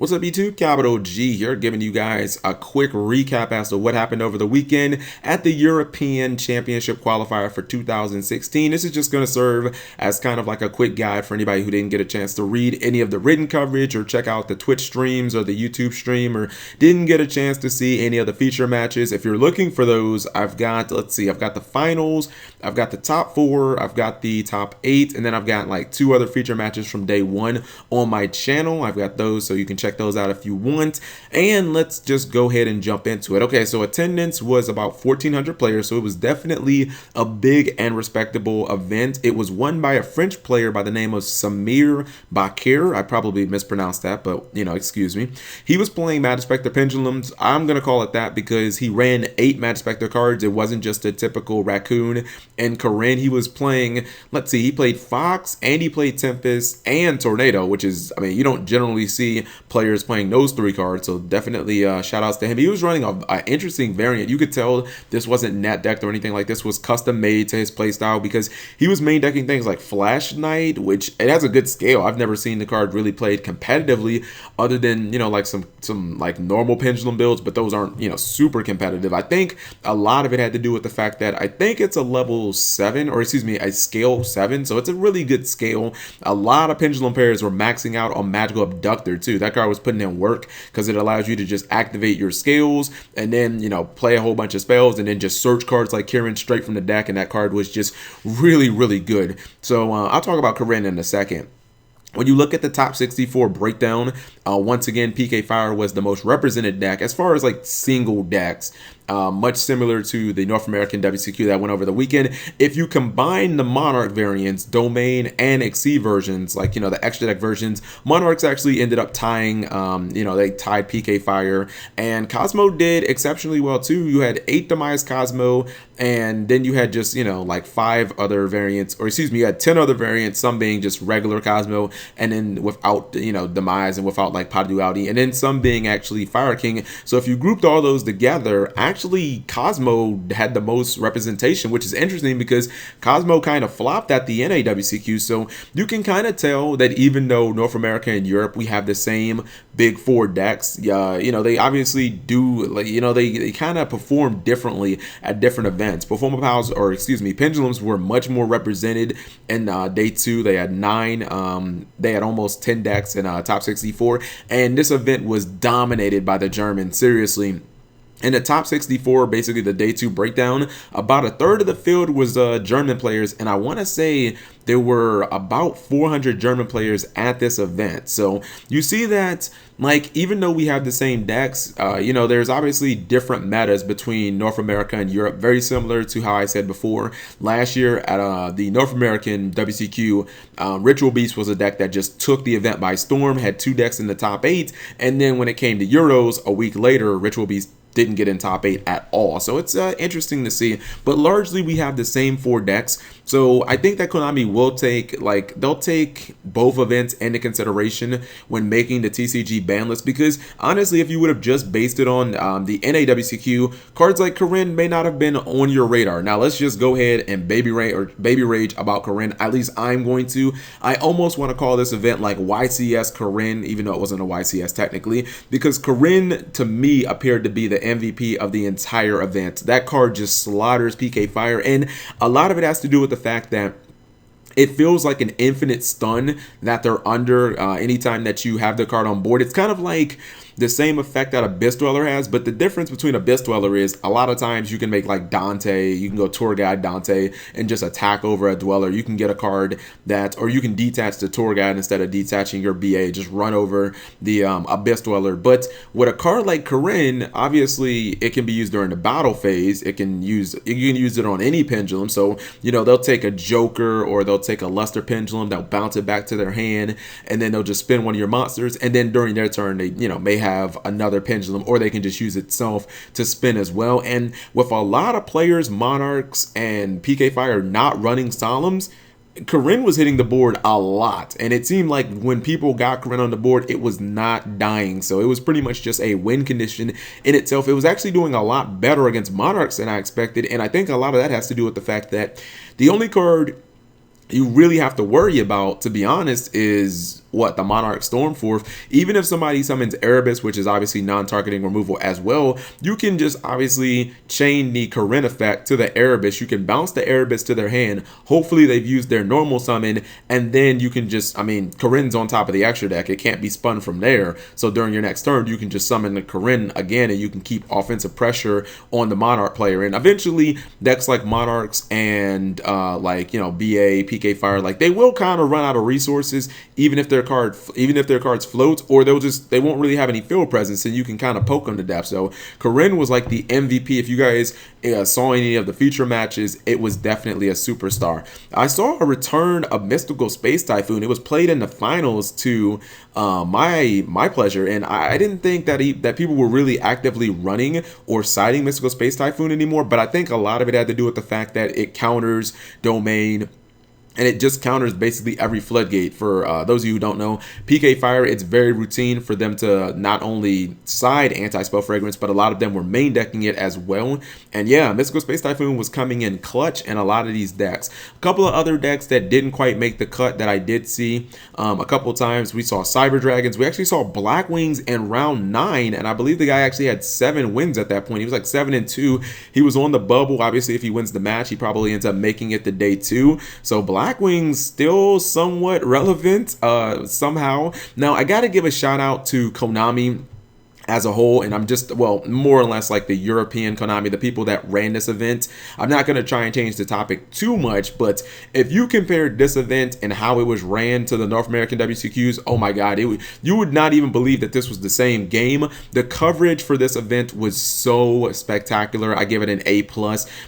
What's up, YouTube? Capital G here, giving you guys a quick recap as to what happened over the weekend at the European Championship qualifier for 2016. This is just going to serve as kind of like a quick guide for anybody who didn't get a chance to read any of the written coverage or check out the Twitch streams or the YouTube stream, or didn't get a chance to see any of the feature matches. If you're looking for those, I've got, I've got the finals, I've got the top 4, I've got the top 8, and then I've got like 2 other feature matches from day 1 on my channel. I've got those, so you can check those out if you want. And let's just go ahead and jump into it. Okay, so attendance was about 1,400 players, so it was definitely a big and respectable event. It was won by a French player by the name of Samir Bakir. I probably mispronounced that, but you know, excuse me. He was playing Mad Spectre Pendulums. I'm gonna call it that because he ran 8 Mad Spectre cards. It wasn't just a typical Raccoon and Corinne. He was playing, let's see, he played Fox and he played Tempest and Tornado, which is, I mean, you don't generally see players playing those 3 cards, so definitely shout outs to him. He was running an interesting variant. You could tell this wasn't net decked or anything like this. Was custom made to his playstyle because he was main decking things like Flash Knight, which it has a good scale. I've never seen the card really played competitively other than, you know, like some like normal pendulum builds, but those aren't, you know, super competitive. I think a lot of it had to do with the fact that I think it's a level 7, or excuse me, a scale 7, so it's a really good scale. A lot of pendulum players were maxing out on Magical Abductor too. That card was putting in work because it allows you to just activate your scales and then, you know, play a whole bunch of spells and then just search cards like Kirin straight from the deck, and that card was just really good. So I'll talk about Corinne in a second. When you look at the top 64 breakdown, once again, PK Fire was the most represented deck as far as like single decks. Much similar to the North American WCQ that went over the weekend. If you combine the Monarch variants, Domain and Exceed versions, like, you know, the extra deck versions, Monarchs actually ended up tying, you know, they tied PK Fire, and Cosmo did exceptionally well too. You had 8 Demise Cosmo, and then you had just, you know, like 5 other variants, or excuse me, you had 10 other variants, some being just regular Cosmo, and then without, you know, Demise and without like Pot Duality, and then some being actually Fire King. So if you grouped all those together, actually Cosmo had the most representation, which is interesting because Cosmo kind of flopped at the NAWCQ. So you can kind of tell that even though North America and Europe, we have the same big 4 decks, you know, they obviously do, like, you know, they kind of perform differently at different events. Performer Pals, or excuse me, Pendulums were much more represented in day 2. They had 9, they had almost 10 decks in top 64, and this event was dominated by the Germans. Seriously. In the top 64, basically the day 2 breakdown, about a third of the field was German players, and I want to say there were about 400 German players at this event. So you see that, like, even though we have the same decks, you know, there's obviously different metas between North America and Europe, very similar to how I said before. Last year at the North American WCQ, Ritual Beast was a deck that just took the event by storm, had 2 decks in the top 8, and then when it came to Euros, a week later, Ritual Beast didn't get in top 8 at all. So it's interesting to see, but largely we have the same 4 decks. So I think that Konami will take, like, they'll take both events into consideration when making the TCG ban list, because honestly, if you would have just based it on the NAWCQ, cards like Corinne may not have been on your radar. Now let's just go ahead and baby rage about Corinne. At least I'm going to. I almost want to call this event like YCS Corinne, even though it wasn't a YCS technically, because Corinne to me appeared to be the MVP of the entire event. That card just slaughters PK Fire, and a lot of it has to do with the fact that it feels like an infinite stun that they're under anytime that you have the card on board. It's kind of like the same effect that Abyss Dweller has, but the difference between Abyss Dweller is a lot of times you can make like Dante, you can go Tour Guide Dante and just attack over a Dweller. You can get a card that, or you can detach the Tour Guide instead of detaching your BA, just run over the Abyss Dweller. But with a card like Corinne, obviously it can be used during the battle phase. You can use it on any pendulum. So, you know, they'll take a Joker or they'll take a Luster Pendulum, they'll bounce it back to their hand, and then they'll just spin one of your monsters, and then during their turn they, you know, may have another pendulum, or they can just use itself to spin as well. And with a lot of players, Monarchs and PK Fire not running solemns, Corinne was hitting the board a lot, and it seemed like when people got Corinne on the board, it was not dying. So it was pretty much just a win condition in itself. It was actually doing a lot better against Monarchs than I expected, and I think a lot of that has to do with the fact that the only card you really have to worry about, to be honest, is what the Monarch Stormforth. Even if somebody summons Erebus, which is obviously non-targeting removal as well, you can just obviously chain the Kirin effect to the Erebus. You can bounce the Erebus to their hand. Hopefully they've used their normal summon, and then you can just, I mean, Kirin's on top of the extra deck. It can't be spun from there. So during your next turn, you can just summon the Kirin again, and you can keep offensive pressure on the Monarch player. And eventually, decks like Monarchs and like, you know, BA, PK Fire, like they will kind of run out of resources, even if their cards float, or they won't really have any field presence, and you can kind of poke them to death. So Corinne was like the MVP. If you guys saw any of the feature matches, it was definitely a superstar. I saw a return of Mystical Space Typhoon. It was played in the finals to my pleasure, and I didn't think that people were really actively running or siding Mystical Space Typhoon anymore, but I think a lot of it had to do with the fact that it counters domain, and it just counters basically every floodgate. For those of you who don't know, PK Fire, it's very routine for them to not only side anti-spell fragrance, but a lot of them were main decking it as well. And yeah, Mystical Space Typhoon was coming in clutch in a lot of these decks. A couple of other decks that didn't quite make the cut that I did see a couple times, we saw Cyber Dragons. We actually saw Black Wings in round 9, and I believe the guy actually had 7 wins at that point. He was like 7-2. He was on the bubble. Obviously, if he wins the match, he probably ends up making it to day 2. So Black Wings still somewhat relevant somehow. Now, I got to give a shout out to Konami as a whole, and I'm just, well, more or less like the European Konami, the people that ran this event. I'm not going to try and change the topic too much, but if you compared this event and how it was ran to the North American WCQs, oh my god, you would not even believe that this was the same game. The coverage for this event was so spectacular. I give it an A+.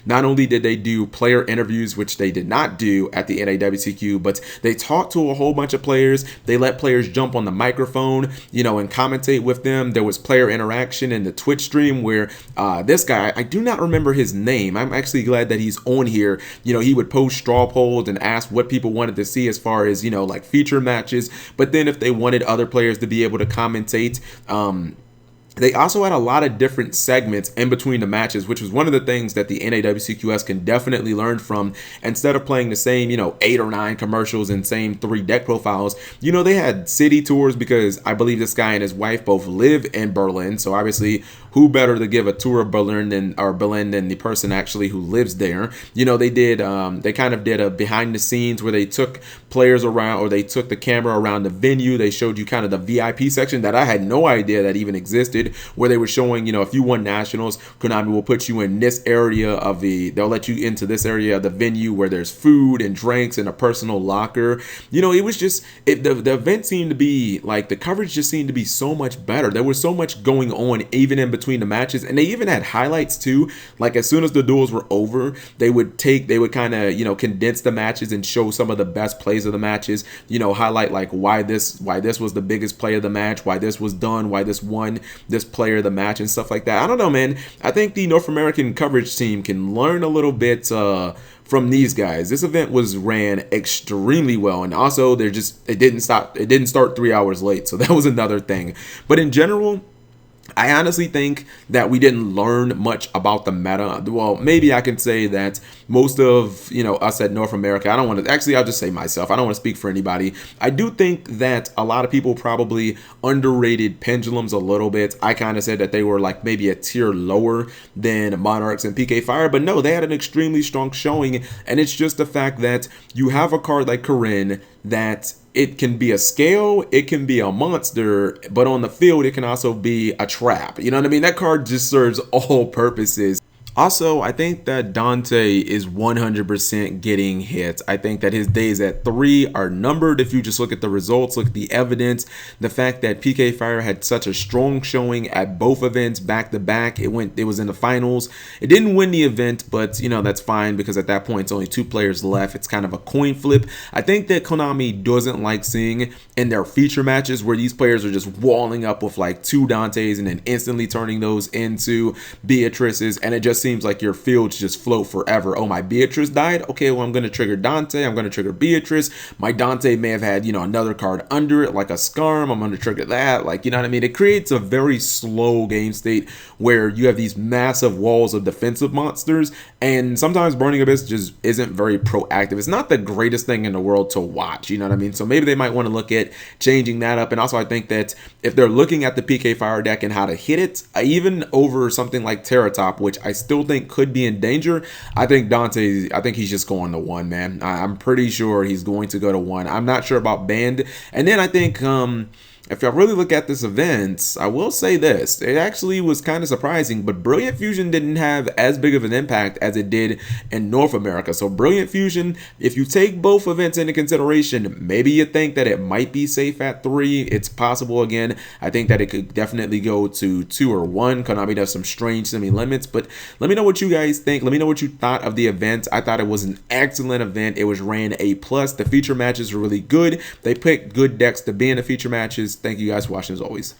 Not only did they do player interviews, which they did not do at the NAWCQ, but they talked to a whole bunch of players. They let players jump on the microphone, you know, and commentate with them. There was player interaction in the Twitch stream where this guy, I do not remember his name. I'm actually glad that he's on here. You know, he would post straw polls and ask what people wanted to see as far as, you know, like feature matches. But then if they wanted other players to be able to commentate, they also had a lot of different segments in between the matches, which was one of the things that the NAWCQS can definitely learn from. Instead of playing the same, you know, 8 or 9 commercials and same 3 deck profiles, you know, they had city tours, because I believe this guy and his wife both live in Berlin. So obviously, who better to give a tour of Berlin than the person actually who lives there? You know, they did, they kind of did a behind the scenes where they took players around, or they took the camera around the venue. They showed you kind of the VIP section that I had no idea that even existed, where they were showing, you know, if you won nationals, Konami will put you in this area of they'll let you into this area of the venue where there's food and drinks and a personal locker. You know, it was just, the event seemed to be, like, the coverage just seemed to be so much better. There was so much going on even in between the matches, and they even had highlights too. Like, as soon as the duels were over, they would kind of, you know, condense the matches and show some of the best plays of the matches, you know, highlight like why this was the biggest play of the match, why this was done, why this won this player of the match, and stuff like that. I don't know, man. I think the North American coverage team can learn a little bit from these guys. This event was ran extremely well, and also it didn't start 3 hours late, so that was another thing. But in general, I honestly think that we didn't learn much about the meta. Well, maybe I can say that most of, you know, us at North America, I'll just say myself. I don't want to speak for anybody. I do think that a lot of people probably underrated Pendulums a little bit. I kind of said that they were like maybe a tier lower than Monarchs and PK Fire, but no, they had an extremely strong showing, and it's just the fact that you have a card like Corinne that it can be a scale, it can be a monster, but on the field, it can also be a trap. You know what I mean? That card just serves all purposes. Also, I think that Dante is 100% getting hit. I think that his days at 3 are numbered. If you just look at the results, look at the evidence, the fact that PK Fire had such a strong showing at both events back to back. It was in the finals. It didn't win the event, but you know, that's fine, because at that point it's only 2 players left. It's kind of a coin flip. I think that Konami doesn't like seeing in their feature matches where these players are just walling up with like 2 Dantes and then instantly turning those into Beatrices, and it just seems like your fields just float forever. Oh, my Beatrice died. Okay, well, I'm going to trigger Dante. I'm going to trigger Beatrice. My Dante may have had, you know, another card under it, like a Scarm. I'm going to trigger that. Like, you know what I mean? It creates a very slow game state where you have these massive walls of defensive monsters, and sometimes Burning Abyss just isn't very proactive. It's not the greatest thing in the world to watch, you know what I mean? So maybe they might want to look at changing that up. And also, I think that if they're looking at the PK Fire deck and how to hit it, even over something like Terratop, which I still think could be in danger, I think Dante, I think he's just going to 1, man. I'm pretty sure he's going to go to 1. I'm not sure about Band. And then I think if I really look at this event, I will say this. It actually was kind of surprising, but Brilliant Fusion didn't have as big of an impact as it did in North America. So Brilliant Fusion, if you take both events into consideration, maybe you think that it might be safe at 3. It's possible again. I think that it could definitely go to 2 or 1. Konami does some strange semi-limits, but let me know what you guys think. Let me know what you thought of the event. I thought it was an excellent event. It was ran A+. The feature matches were really good. They picked good decks to be in the feature matches. Thank you guys for watching as always.